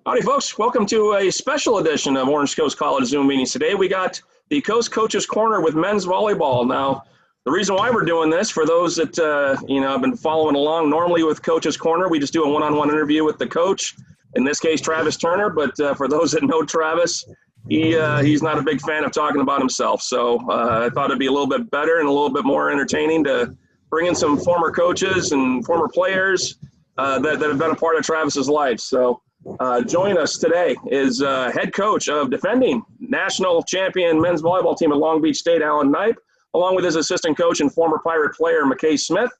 Howdy, folks. Welcome to a special edition of Orange Coast College Zoom meetings. Today we got the Coast Coaches Corner with men's volleyball. Now, the reason why we're doing this, for those that have been following along, normally with Coaches Corner, we just do a one-on-one interview with the coach. In this case, Travis Turner. But for those that know Travis, he's not a big fan of talking about himself. So I thought it'd be a little bit better and a little bit more entertaining to bring in some former coaches and former players that have been a part of Travis's life. So joining us today is head coach of defending national champion men's volleyball team at Long Beach State, Alan Knipe, along with his assistant coach and former Pirate player, McKay Smith,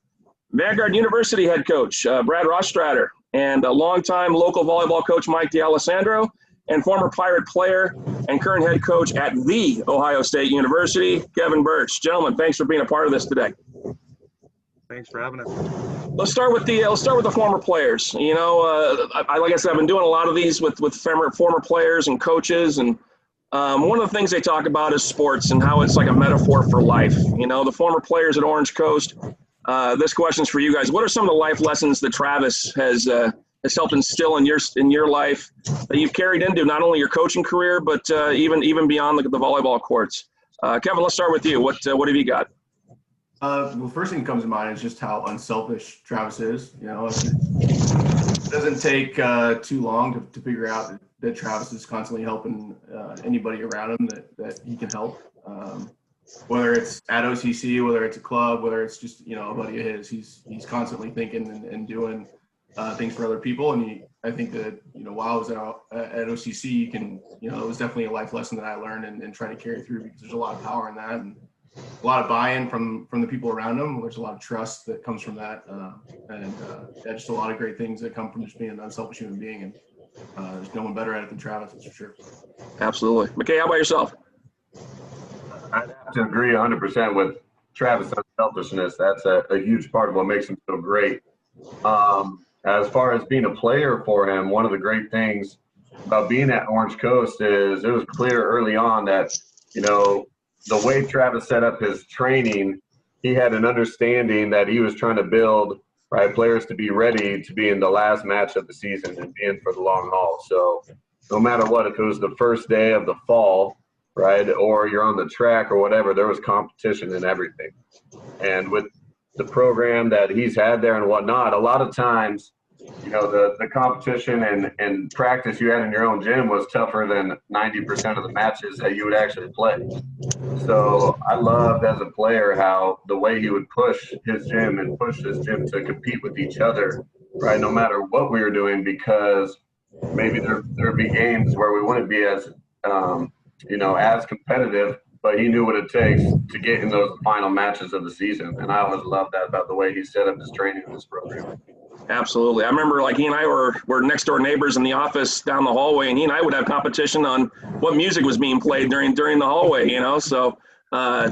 Vanguard University head coach, Brad Rostratter, and a longtime local volleyball coach, Mike D'Alessandro, and former Pirate player and current head coach at The Ohio State University, Kevin Burch. Gentlemen, thanks for being a part of this today. Thanks for having us. Let's start with the former players. Like I said, I've been doing a lot of these with former players and coaches, and one of the things they talk about is sports and how it's like a metaphor for life. The former players at Orange Coast. This question's for you guys. What are some of the life lessons that Travis has helped instill in your life that you've carried into not only your coaching career but even beyond the volleyball courts? Kevin, let's start with you. What have you got? Well, first thing that comes to mind is just how unselfish Travis is. It doesn't take too long to figure out that Travis is constantly helping anybody around him that he can help. Whether it's at OCC, whether it's a club, whether it's just a buddy of his, he's constantly thinking and doing things for other people. And I think that while I was at OCC, you can it was definitely a life lesson that I learned and trying to carry through, because there's a lot of power in that and a lot of buy-in from the people around him. There's a lot of trust that comes from that, and just a lot of great things that come from just being an unselfish human being. And there's no one better at it than Travis, that's for sure. Absolutely. McKay, how about yourself? I'd have to agree 100% with Travis' unselfishness. That's a huge part of what makes him so great. As far as being a player for him, one of the great things about being at Orange Coast is it was clear early on that, the way Travis set up his training, he had an understanding that he was trying to build players to be ready to be in the last match of the season and be in for the long haul. So no matter what, if it was the first day of the fall, or you're on the track or whatever, there was competition in everything. And with the program that he's had there and whatnot, a lot of times, the competition and practice you had in your own gym was tougher than 90% of the matches that you would actually play. So I loved as a player how the way he would push his gym to compete with each other, no matter what we were doing, because maybe there'd be games where we wouldn't be as as competitive, but he knew what it takes to get in those final matches of the season. And I always loved that about the way he set up his training in this program. Absolutely. I remember he and I were next door neighbors in the office down the hallway, and he and I would have competition on what music was being played during the hallway, So,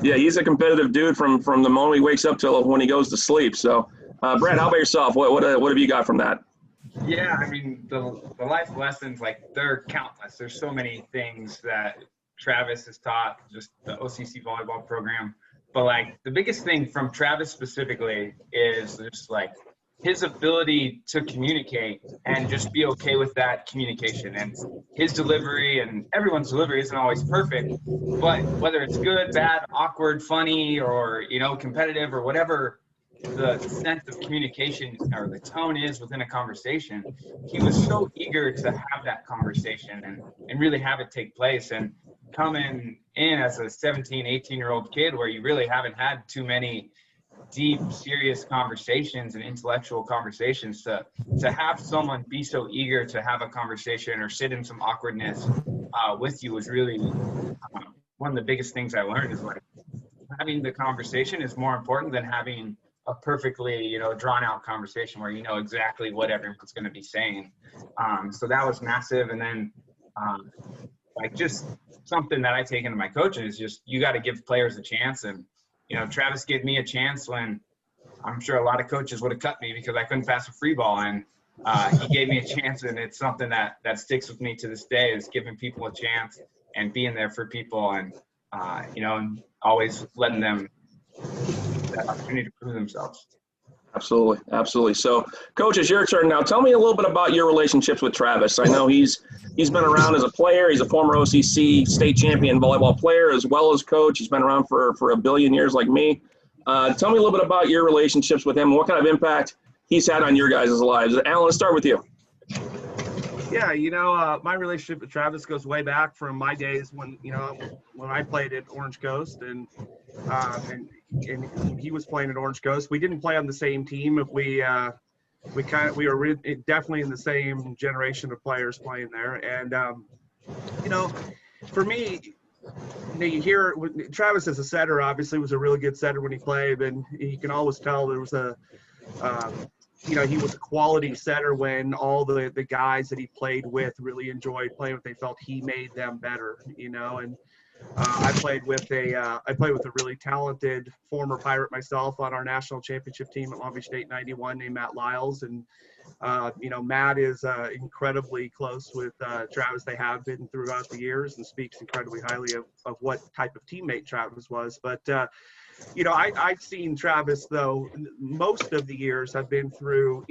he's a competitive dude from the moment he wakes up till when he goes to sleep. So, Brad, how about yourself? What have you got from that? Yeah, I mean, the life lessons, they're countless. There's so many things that Travis has taught, just the OCC volleyball program. But, the biggest thing from Travis specifically is just, his ability to communicate and just be okay with that communication. And his delivery and everyone's delivery isn't always perfect, but whether it's good, bad, awkward, funny, or, competitive or whatever the sense of communication or the tone is within a conversation, he was so eager to have that conversation and really have it take place. And coming in as a 17, 18-year-old kid where you really haven't had too many deep, serious conversations and intellectual conversations, to have someone be so eager to have a conversation or sit in some awkwardness with you was really one of the biggest things I learned is having the conversation is more important than having a perfectly, drawn out conversation where exactly what everyone's going to be saying. So that was massive. And then just something that I take into my coaching is just, you got to give players a chance. And, Travis gave me a chance when I'm sure a lot of coaches would have cut me because I couldn't pass a free ball. And he gave me a chance, and it's something that sticks with me to this day, is giving people a chance and being there for people and, and always letting them that opportunity to prove themselves. Absolutely, absolutely. So, Coach, it's your turn now. Tell me a little bit about your relationships with Travis. I know he's been around as a player. He's a former OCC state champion volleyball player as well as coach. He's been around for a billion years like me. Tell me a little bit about your relationships with him and what kind of impact he's had on your guys' lives. Alan, let's start with you. Yeah, my relationship with Travis goes way back from my days when I played at Orange Coast and he was playing at Orange Coast. We didn't play on the same team. We were definitely in the same generation of players playing there. And for me, you hear Travis as a setter obviously was a really good setter when he played, and you can always tell there was he was a quality setter when all the guys that he played with really enjoyed playing with. They felt he made them better, and I played with a really talented former Pirate myself on our national championship team at Long Beach State '91 named Matt Lyles. And, Matt is incredibly close with Travis. They have been throughout the years and speaks incredibly highly of what type of teammate Travis was. But, I've seen Travis, though, most of the years have been through,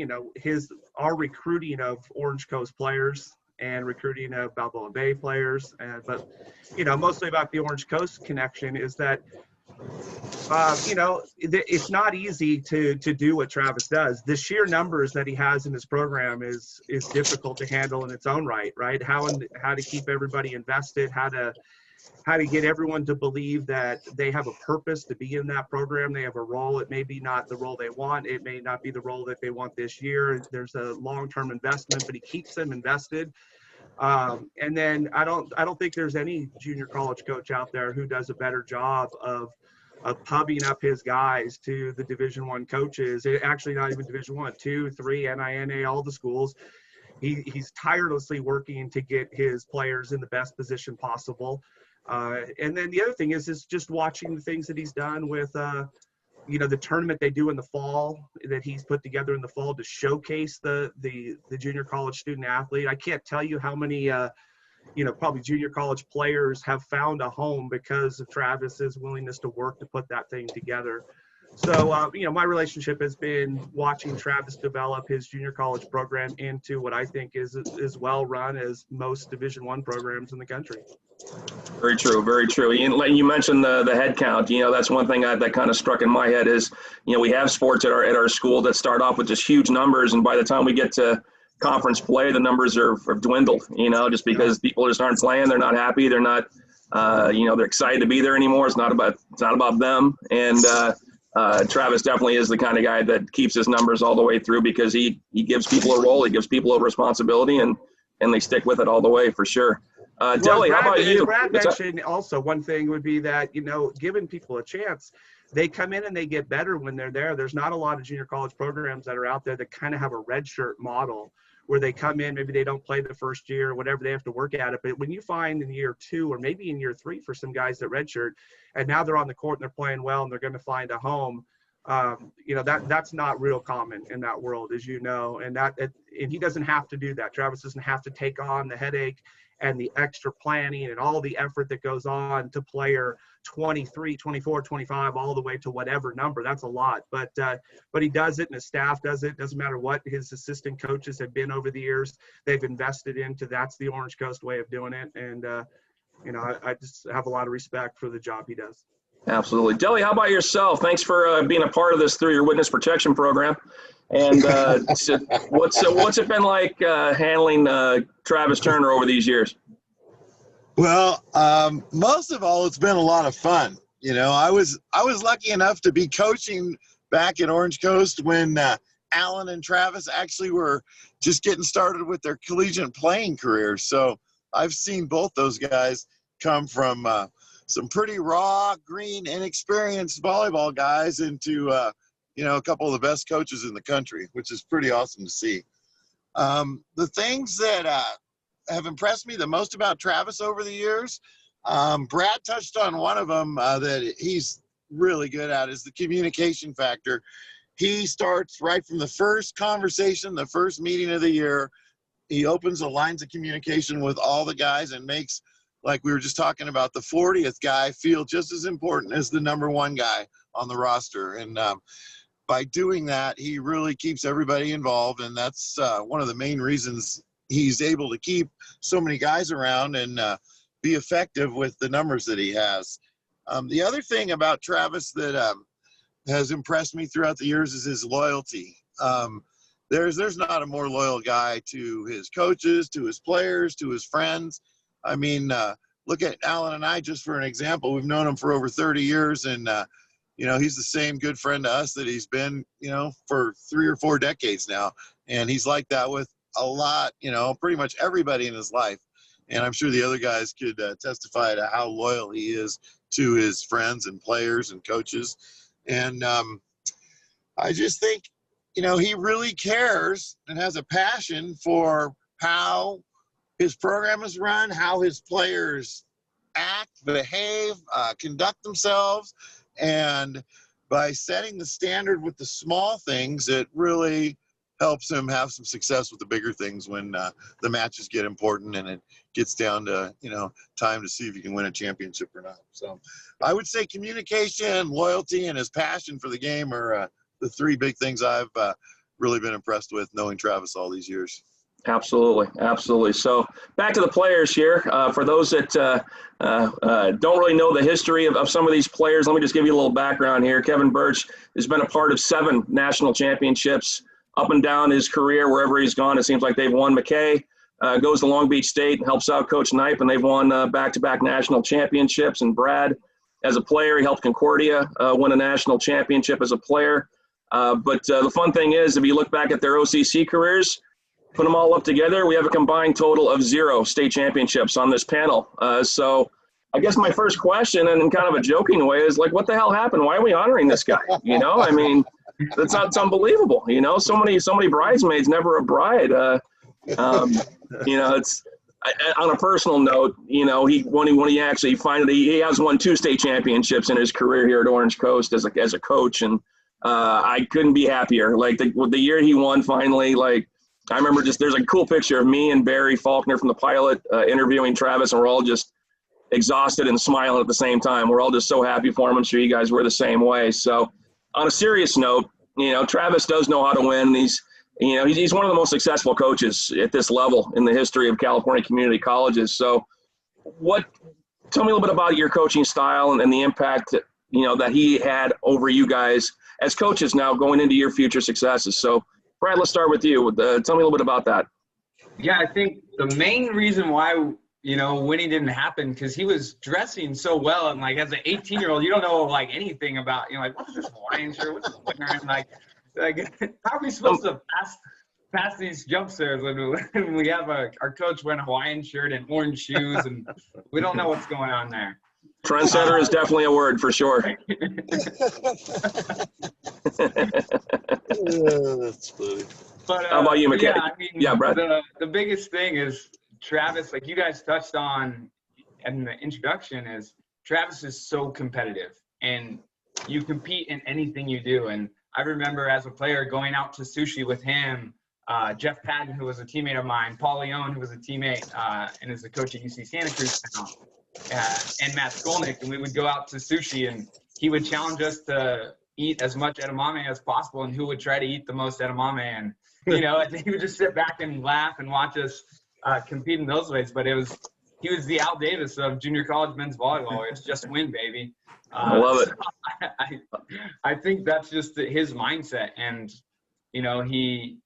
our recruiting of Orange Coast players and recruiting of Balboa Bay players. But mostly about the Orange Coast connection is that, it's not easy to do what Travis does. The sheer numbers that he has in his program is difficult to handle in its own right? How to keep everybody invested, how to get everyone to believe that they have a purpose to be in that program. They have a role. It may be not the role they want. It may not be the role that they want this year. There's a long-term investment, but he keeps them invested. And then I don't think there's any junior college coach out there who does a better job of pubbing up his guys to the Division I coaches. Actually, not even Division I, 2, 3, NINA, all the schools. He's tirelessly working to get his players in the best position possible. And then the other thing is just watching the things that he's done with, the tournament they do in the fall that he's put together in the fall to showcase the junior college student athlete. I can't tell you how many, probably junior college players have found a home because of Travis's willingness to work to put that thing together. So, my relationship has been watching Travis develop his junior college program into what I think is as well run as most Division I programs in the country. Very true, very true. You mentioned the head count. That's one thing that kind of struck in my head is, we have sports at our school that start off with just huge numbers, and by the time we get to conference play, the numbers are dwindled. Just because people just aren't playing, they're not happy, they're not, they're excited to be there anymore. It's not about them. And Travis definitely is the kind of guy that keeps his numbers all the way through because he gives people a role, he gives people a responsibility, and they stick with it all the way for sure. Deli, how about you? Brad mentioned also one thing would be that, giving people a chance, they come in and they get better when they're there. There's not a lot of junior college programs that are out there that kind of have a redshirt model where they come in, maybe they don't play the first year or whatever, they have to work at it. But when you find in year 2 or maybe in year 3 for some guys that redshirt and now they're on the court and they're playing well and they're going to find a home, that's not real common in that world, as you know, and he doesn't have to do that. Travis doesn't have to take on the headache and the extra planning and all the effort that goes on to player 23, 24, 25, all the way to whatever number. That's a lot, but he does it and his staff does it. Doesn't matter what his assistant coaches have been over the years. They've invested into that's the Orange Coast way of doing it. And, I just have a lot of respect for the job he does. Absolutely. Deli, how about yourself? Thanks for being a part of this through your witness protection program. And what's it been like handling Travis Turner over these years? Well, most of all, it's been a lot of fun. I was lucky enough to be coaching back at Orange Coast when Alan and Travis actually were just getting started with their collegiate playing careers. So I've seen both those guys come from some pretty raw, green, inexperienced volleyball guys into a couple of the best coaches in the country, which is pretty awesome to see. The things that have impressed me the most about Travis over the years, Brad touched on one of them that he's really good at, is the communication factor. He starts right from the first conversation, the first meeting of the year. He opens the lines of communication with all the guys and makes, like we were just talking about, the 40th guy feel just as important as the number 1 guy on the roster. And by doing that, he really keeps everybody involved, and that's one of the main reasons he's able to keep so many guys around and be effective with the numbers that he has. The other thing about Travis that has impressed me throughout the years is his loyalty. There's not a more loyal guy to his coaches, to his players, to his friends. I mean, look at Alan and I, just for an example. We've known him for over 30 years, and he's the same good friend to us that he's been, for 3 or 4 decades now. And he's like that with a lot, pretty much everybody in his life. And I'm sure the other guys could testify to how loyal he is to his friends and players and coaches. And I just think, he really cares and has a passion for how his program is run, how his players act, behave, conduct themselves. And by setting the standard with the small things, it really helps him have some success with the bigger things when the matches get important and it gets down to, time to see if you can win a championship or not. So I would say communication, loyalty, and his passion for the game are the 3 big things I've really been impressed with knowing Travis all these years. Absolutely. Absolutely. So back to the players here. For those that don't really know the history of some of these players, let me just give you a little background here. Kevin Burch has been a part of 7 national championships up and down his career. Wherever he's gone, it seems like they've won. McKay goes to Long Beach State and helps out Coach Knipe, and they've won back-to-back national championships. And Brad, as a player, he helped Concordia win a national championship as a player. But the fun thing is, if you look back at their OCC careers, put them all up together, we have a combined total of 0 state championships on this panel. So I guess my first question, and in kind of a joking way, is like, what the hell happened? Why are we honoring this guy? I mean, it's unbelievable. So many bridesmaids, never a bride. It's on a personal note. When he actually finally, he has won 2 state championships in his career here at Orange Coast as a coach, and I couldn't be happier. Like the year he won finally, like I remember there's a cool picture of me and Barry Faulkner from the pilot interviewing Travis, and we're all just exhausted and smiling at the same time. We're all just so happy for him. I'm sure you guys were the same way. So on a serious note, Travis does know how to win. He's one of the most successful coaches at this level in the history of California community colleges. So tell me a little bit about your coaching style and the impact that he had over you guys as coaches now going into your future successes. So Brad, let's start with you. Tell me a little bit about that. Yeah, I think the main reason why, winning didn't happen, because he was dressing so well. And like, as an 18-year-old, you don't know like anything about, what is this Hawaiian shirt? What's this wearing? Like, how are we supposed to pass these jump stairs when we have our coach wearing a Hawaiian shirt and orange shoes, and we don't know what's going on there. Trendsetter is definitely a word for sure. That's funny. But, how about you, McKay? Yeah, Brad. The biggest thing is Travis, like you guys touched on in the introduction, is Travis is so competitive, and you compete in anything you do. And I remember as a player going out to sushi with him, Jeff Patton, who was a teammate of mine, Paul Leone, who was a teammate and is the coach at UC Santa Cruz now, and Matt Skolnick, and we would go out to sushi, and he would challenge us to eat as much edamame as possible, and who would try to eat the most edamame. And I think he would just sit back and laugh and watch us compete in those ways. But he was the Al Davis of junior college men's volleyball. It's just win, baby. I love it. So I think that's just his mindset, and he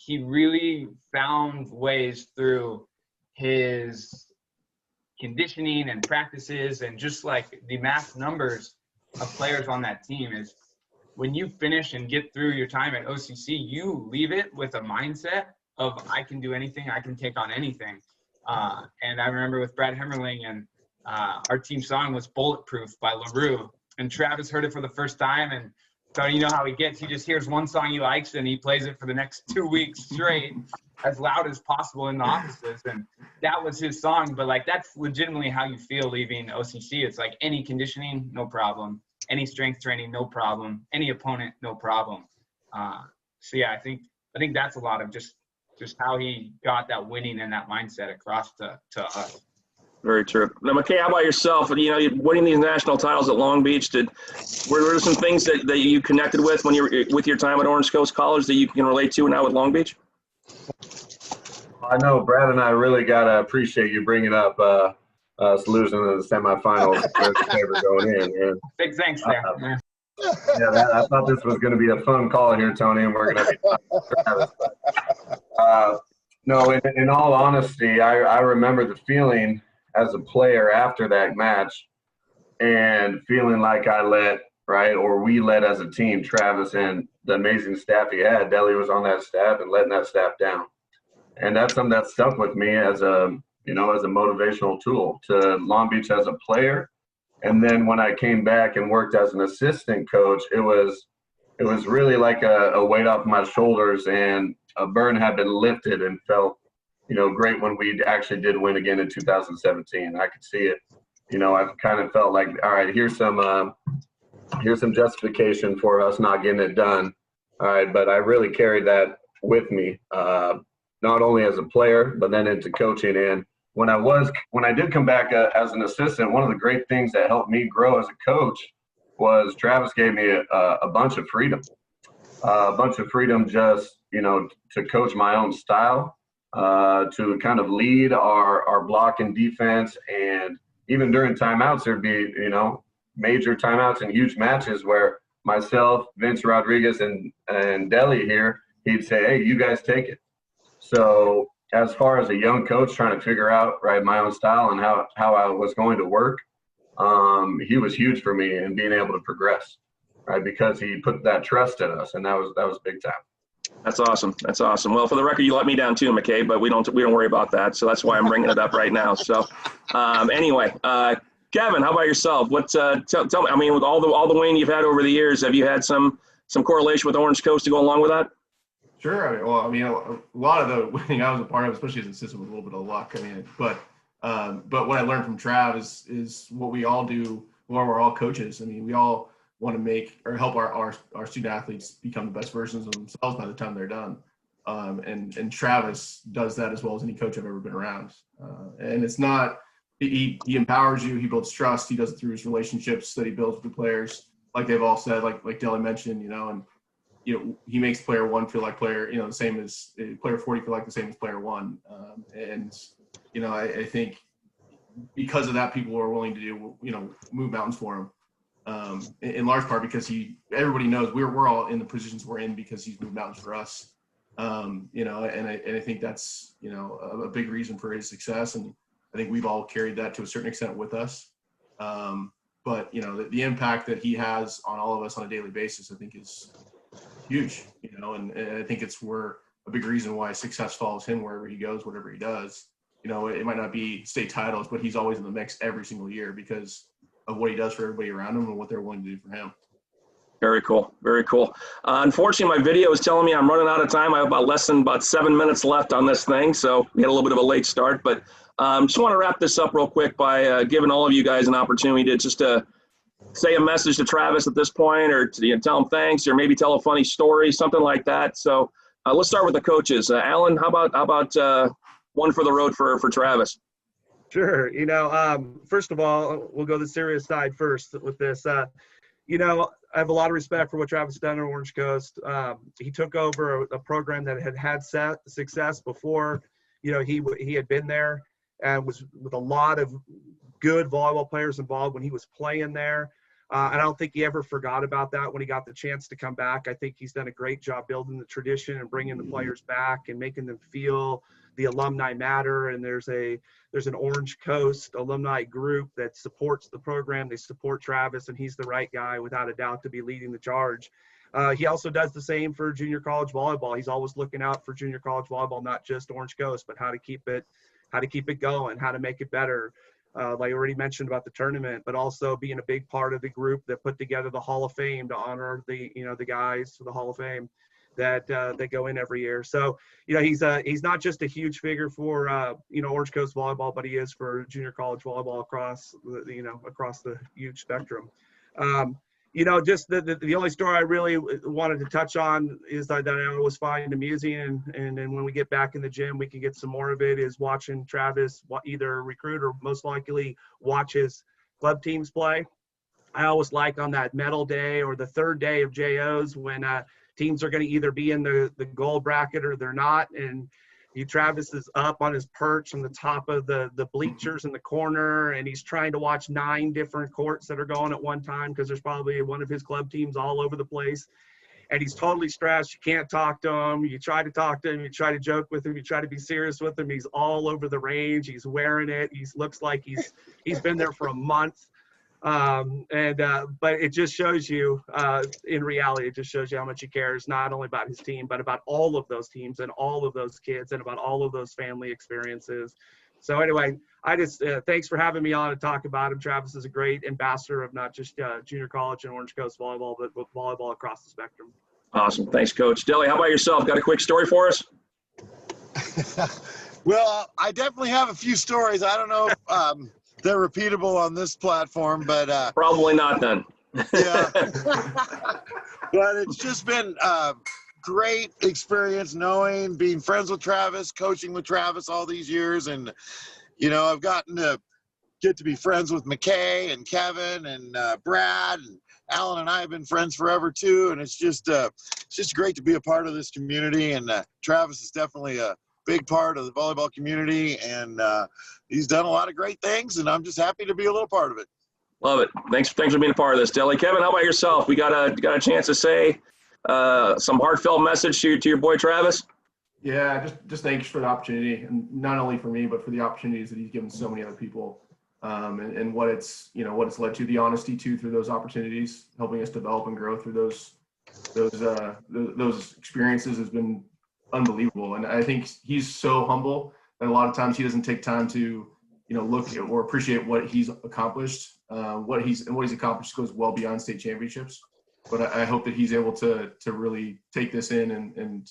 really found ways through his conditioning and practices, and just like the mass numbers of players on that team, is when you finish and get through your time at OCC, you leave it with a mindset of, I can do anything, I can take on anything. And I remember with Brad Hemmerling, and our team song was Bulletproof by LaRue, and Travis heard it for the first time, and so you know how he gets. He just hears one song he likes, and he plays it for the next 2 weeks straight as loud as possible in the offices. And that was his song. But like, that's legitimately how you feel leaving OCC. It's like, any conditioning, no problem. Any strength training, no problem. Any opponent, no problem. So yeah, I think that's a lot of just how he got that winning and that mindset across to us. Very true. Now, McKay, how about yourself? You know, winning these national titles at Long Beach, were there some things that you connected with when you were with your time at Orange Coast College that you can relate to now with Long Beach? I know Brad and I really gotta appreciate you bringing up us losing in the semifinals. Favorite going in, man. Big thanks there. Yeah, I thought this was going to be a fun call here, Tony, and we're going to be Travis. No, in all honesty, I remember the feeling as a player after that match and feeling like we led as a team, Travis and the amazing staff he had. Deli was on that staff and letting that staff down. And that's something that stuck with me as a motivational tool to Long Beach as a player. And then when I came back and worked as an assistant coach, it was really like a weight off my shoulders, and a burden had been lifted, and felt, great when we actually did win again in 2017. I could see it. I kind of felt like, all right, here's some justification for us not getting it done. All right, but I really carried that with me, not only as a player, but then into coaching. And when I did come back as an assistant, one of the great things that helped me grow as a coach was Travis gave me a bunch of freedom, just, to coach my own style, to kind of lead our block and defense. And even during timeouts, there'd be, major timeouts and huge matches where myself, Vince Rodriguez, and Deli here, he'd say, hey, you guys take it. So as far as a young coach trying to figure out my own style and how I was going to work, he was huge for me in being able to progress, right? Because he put that trust in us, and that was big time. That's awesome. That's awesome. Well, for the record, you let me down too, McKay, but we don't worry about that. So that's why I'm bringing it up right now. So anyway, Kevin, how about yourself? What tell me? I mean, with all the winning you've had over the years, have you had some correlation with Orange Coast to go along with that? Sure. A lot of the winning I was a part of, especially as an assistant, with a little bit of luck. But what I learned from Trav is what we all do while we're all coaches. We all want to make or help our student athletes become the best versions of themselves by the time they're done. And Travis does that as well as any coach I've ever been around. And it's not, he empowers you, he builds trust, he does it through his relationships that he builds with the players. Like they've all said, like Deli mentioned, and he makes player one feel like player, the same as player 40 feel like the same as player one. I think because of that, people are willing to do, move mountains for him. In large part because everybody knows we're all in the positions we're in because he's moved mountains for us. And I think that's, a big reason for his success. And I think we've all carried that to a certain extent with us. But the impact that he has on all of us on a daily basis, I think is huge, and I think it's a big reason why success follows him wherever he goes, whatever he does. It might not be state titles, but he's always in the mix every single year because of what he does for everybody around him and what they're willing to do for him. Very cool. Very cool. Unfortunately, my video is telling me I'm running out of time. I have less than 7 minutes left on this thing, so we had a little bit of a late start. But just want to wrap this up real quick by giving all of you guys an opportunity to just say a message to Travis at this point, or to tell him thanks, or maybe tell a funny story, something like that. So let's start with the coaches. Alan, how about one for the road for Travis? Sure. First of all, we'll go the serious side first with this. I have a lot of respect for what Travis has done at Orange Coast. He took over a program that had success before, he had been there, and was with a lot of good volleyball players involved when he was playing there. And I don't think he ever forgot about that when he got the chance to come back. I think he's done a great job building the tradition and bringing the players back and making them feel the alumni matter. And there's an Orange Coast alumni group that supports the program. They support Travis, and he's the right guy without a doubt to be leading the charge. He also does the same for junior college volleyball. He's always looking out for junior college volleyball, not just Orange Coast, but how to keep it going, how to make it better. Like I already mentioned about the tournament, but also being a big part of the group that put together the Hall of Fame to honor the guys for the Hall of Fame that go in every year. So, he's not just a huge figure for, Orange Coast volleyball, but he is for junior college volleyball across the huge spectrum. just the only story I really wanted to touch on is that I always find amusing, and then when we get back in the gym, we can get some more of it, is watching Travis either recruit or most likely watch his club teams play. I always like on that medal day or the third day of JOs when teams are going to either be in the gold bracket or they're not, and Travis is up on his perch on the top of the bleachers in the corner, and he's trying to watch 9 different courts that are going at one time because there's probably one of his club teams all over the place. And he's totally stressed. You can't talk to him. You try to talk to him. You try to joke with him. You try to be serious with him. He's all over the range. He's wearing it. He looks like he's been there for a month. But it just shows you, in reality, it just shows you how much he cares, not only about his team, but about all of those teams and all of those kids and about all of those family experiences. So anyway, I just, thanks for having me on to talk about him. Travis is a great ambassador of not just junior college and Orange Coast volleyball, but volleyball across the spectrum. Awesome. Thanks, Coach. Deli, how about yourself? Got a quick story for us? Well, I definitely have a few stories. I don't know if they're repeatable on this platform, but probably not then. Yeah. But it's just been a great experience being friends with Travis, coaching with Travis all these years. And, I've gotten to get to be friends with McKay and Kevin and Brad, and Alan and I have been friends forever too. And it's just great to be a part of this community. And Travis is definitely a big part of the volleyball community, and he's done a lot of great things, and I'm just happy to be a little part of it. Love it. Thanks for being a part of this, Deli. Kevin, how about yourself? We got a chance to say some heartfelt message to your boy Travis? Yeah, just thanks for the opportunity, and not only for me, but for the opportunities that he's given so many other people, and what it's led to, the honesty too through those opportunities, helping us develop and grow through those experiences has been unbelievable. And I think he's so humble that a lot of times he doesn't take time to look at or appreciate what he's accomplished. What he's accomplished goes well beyond state championships, but I hope that he's able to really take this in and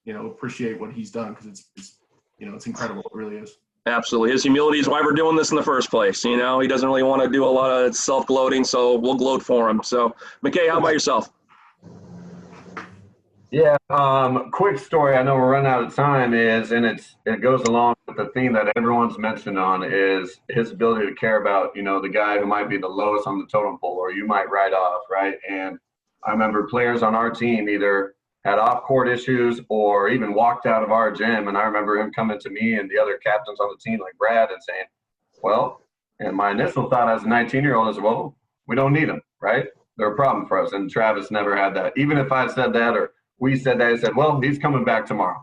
appreciate what he's done, because it's incredible. It really is. Absolutely. His humility is why we're doing this in the first place. He doesn't really want to do a lot of self-gloating, so we'll gloat for him. So McKay, how about yourself? Yeah, quick story. I know we're running out of time. It goes along with the theme that everyone's mentioned on, is his ability to care about the guy who might be the lowest on the totem pole, or you might write off, right? And I remember players on our team either had off-court issues or even walked out of our gym, and I remember him coming to me and the other captains on the team, like Brad, and saying, "Well," and my initial thought as a 19-year-old is, "Well, we don't need them, right? They're a problem for us." And Travis never had that. Even if I said that or we said that, he said, "Well, he's coming back tomorrow."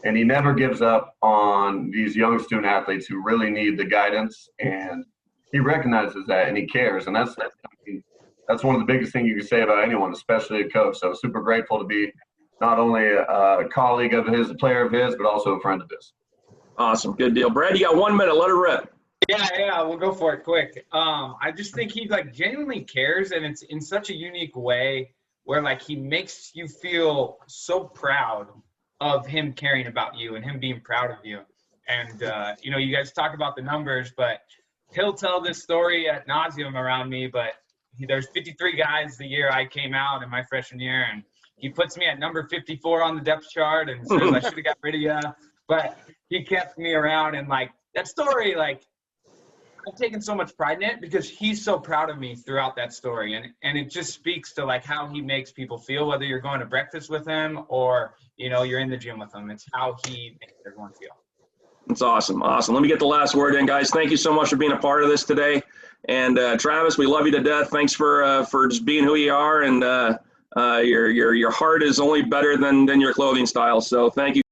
And he never gives up on these young student athletes who really need the guidance, and he recognizes that and he cares. And that's one of the biggest things you can say about anyone, especially a coach. So super grateful to be not only a colleague of his, a player of his, but also a friend of his. Awesome. Good deal. Brad, you got 1 minute. Let it rip. Yeah, we'll go for it quick. I just think he genuinely cares, and it's in such a unique way where he makes you feel so proud of him caring about you and him being proud of you. And, you guys talk about the numbers, but he'll tell this story ad nauseum around me, but there's 53 guys the year I came out in my freshman year, and he puts me at number 54 on the depth chart and says I should have got rid of you, but he kept me around. And that story, I've taken so much pride in it because he's so proud of me throughout that story. And it just speaks to how he makes people feel, whether you're going to breakfast with him or, you're in the gym with him. It's how he makes everyone feel. That's awesome. Awesome. Let me get the last word in, guys. Thank you so much for being a part of this today. And Travis, we love you to death. Thanks for just being who you are. And your heart is only better than your clothing style. So thank you.